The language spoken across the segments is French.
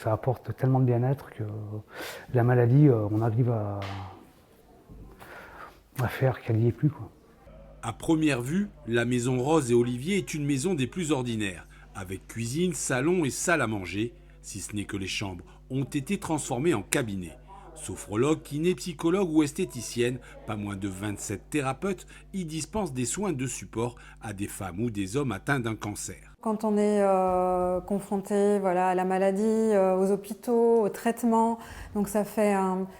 ça apporte tellement de bien-être que la maladie, on arrive à faire qu'elle n'y est plus, quoi. À première vue, la maison Rose et Olivier est une maison des plus ordinaires, avec cuisine, salon et salle à manger, si ce n'est que les chambres ont été transformées en cabinets. Sophrologue, kiné, psychologue ou esthéticienne, pas moins de 27 thérapeutes y dispensent des soins de support à des femmes ou des hommes atteints d'un cancer. Quand on est confronté voilà, à la maladie, aux hôpitaux, aux traitements, donc ça fait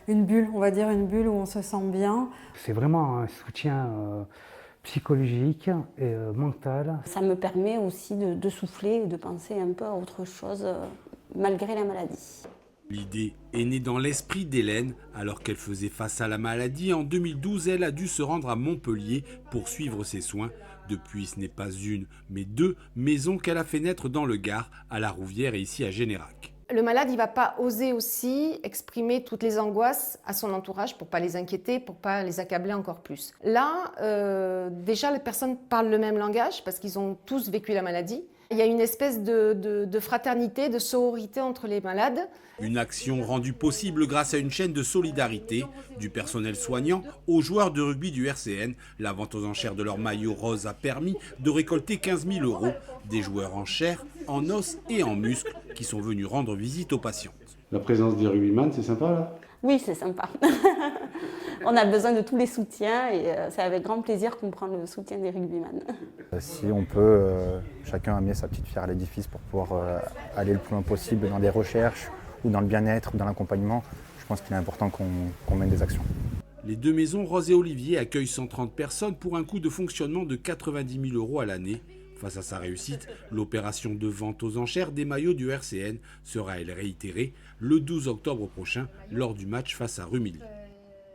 une bulle, on va dire une bulle où on se sent bien. C'est vraiment un soutien psychologique et mental. Ça me permet aussi de souffler et de penser un peu à autre chose malgré la maladie. L'idée est née dans l'esprit d'Hélène. Alors qu'elle faisait face à la maladie, en 2012, elle a dû se rendre à Montpellier pour suivre ses soins. Depuis, ce n'est pas une, mais 2 maisons qu'elle a fait naître dans le Gard, à La Rouvière et ici à Générac. Le malade, il ne va pas oser aussi exprimer toutes les angoisses à son entourage pour ne pas les inquiéter, pour ne pas les accabler encore plus. Là, déjà, les personnes parlent le même langage parce qu'ils ont tous vécu la maladie. Il y a une espèce de fraternité, de sororité entre les malades. Une action rendue possible grâce à une chaîne de solidarité, du personnel soignant aux joueurs de rugby du RCN. La vente aux enchères de leur maillot rose a permis de récolter 15 000 €. Des joueurs en chair, en os et en muscles qui sont venus rendre visite aux patientes. La présence des rugbyman, c'est sympa là? Oui, c'est sympa. On a besoin de tous les soutiens et c'est avec grand plaisir qu'on prend le soutien des rugbyman. Si on peut chacun amener sa petite pierre à l'édifice pour pouvoir aller le plus loin possible dans des recherches ou dans le bien-être ou dans l'accompagnement, je pense qu'il est important qu'on mène des actions. Les 2 maisons Rose et Olivier accueillent 130 personnes pour un coût de fonctionnement de 90 000 € à l'année. Face à sa réussite, l'opération de vente aux enchères des maillots du RCN sera elle réitérée le 12 octobre prochain lors du match face à Rumilly.